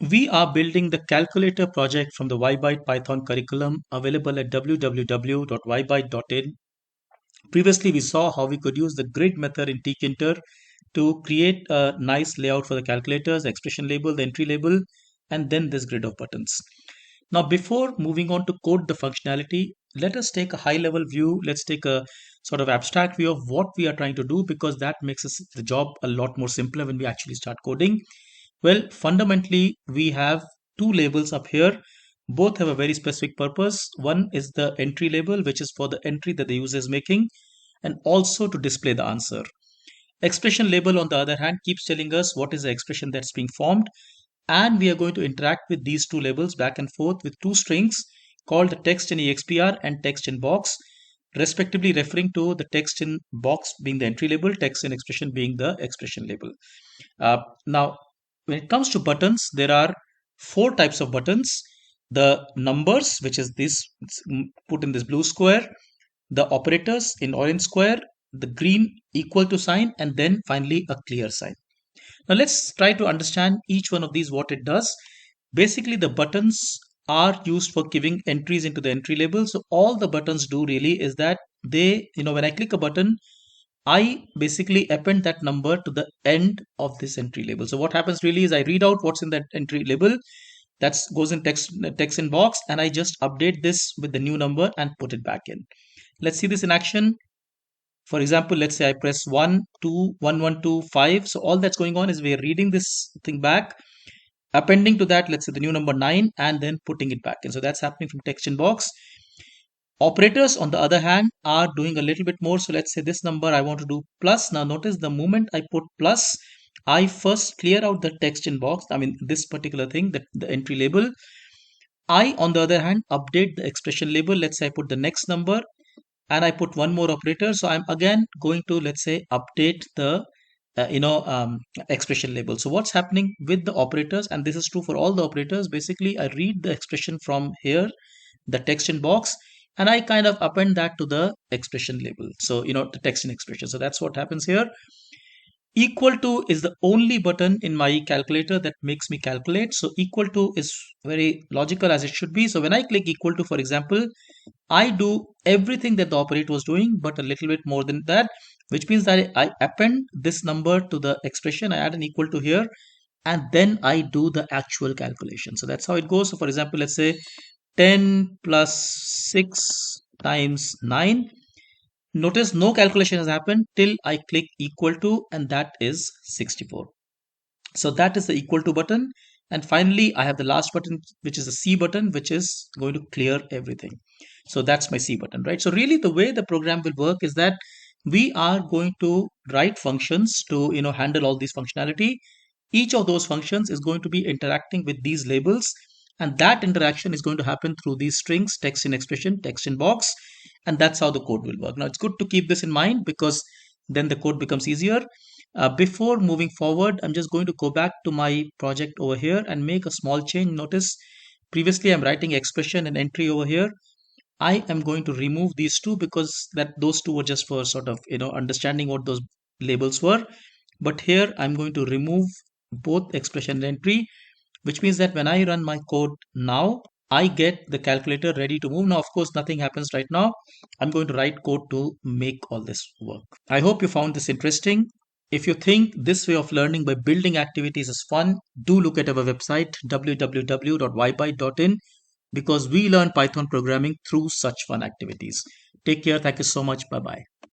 We are building the calculator project from the YByte Python curriculum available at www.ybyte.in. Previously, we saw how we could use the grid method in tkinter to create a nice layout for the calculators, the expression label, the entry label, and then this grid of buttons. Now, before moving on to code the functionality, let us take a high level view. Let's take a sort of abstract view of what we are trying to do, because that makes the job a lot more simpler when we actually start coding. Well, fundamentally, we have two labels up here. Both have a very specific purpose. One is the entry label, which is for the entry that the user is making, and also to display the answer. Expression label, on the other hand, keeps telling us what is the expression that's being formed, and we are going to interact with these two labels back and forth with two strings called text in expr and text in box, respectively referring to the text in box being the entry label, text in expression being the expression label. Now, when it comes to buttons, there are four types of buttons: the numbers, which is this put in this blue square, the operators in orange square, the green equal to sign, and then finally a clear sign. Now let's try to understand each one of these, what it does. Basically, the buttons are used for giving entries into the entry label. So all the buttons do really is that they, when I click a button, I basically append that number to the end of this entry label. So what happens really is I read out what's in that entry label, that goes in text in box, and I just update this with the new number and put it back in. Let's see this in action. For example, let's say I press 1, 2, 1, 1, 2, 5. So all that's going on is we're reading this thing back, appending to that, let's say the new number 9, and then putting it back in. So that's happening from text in box. Operators, on the other hand, are doing a little bit more. So let's say this number I want to do plus. Now notice the moment I put plus, I first clear out the text in box. I mean, this particular thing, the entry label. I, on the other hand, update the expression label. Let's say I put the next number and I put one more operator. So I'm again going to, let's say, update the expression label. So what's happening with the operators, and this is true for all the operators, basically I read the expression from here, the text in box, and I kind of append that to the expression label. So, the text in expression. So that's what happens here. Equal to is the only button in my calculator that makes me calculate. So equal to is very logical, as it should be. So when I click equal to, for example, I do everything that the operator was doing, but a little bit more than that, which means that I append this number to the expression, I add an equal to here, and then I do the actual calculation. So that's how it goes. So for example, let's say 10 plus 6 times 9. Notice no calculation has happened till I click equal to, and that is 64. So that is the equal to button. And finally, I have the last button, which is the C button, which is going to clear everything. So that's my C button, right? So really the way the program will work is that we are going to write functions to, handle all these functionality. Each of those functions is going to be interacting with these labels, and that interaction is going to happen through these strings, text in expression, text in box, and that's how the code will work. Now it's good to keep this in mind, because then the code becomes easier. Before moving forward, I'm just going to go back to my project over here and make a small change. Notice previously I'm writing expression and entry over here. I am going to remove these two, because those two were just for sort of understanding what those labels were. But here I'm going to remove both expression and entry, which means that when I run my code now, I get the calculator ready to move. Now, of course, nothing happens right now. I'm going to write code to make all this work. I hope you found this interesting. If you think this way of learning by building activities is fun, do look at our website www.ybyte.in, because we learn Python programming through such fun activities. Take care. Thank you so much. Bye bye.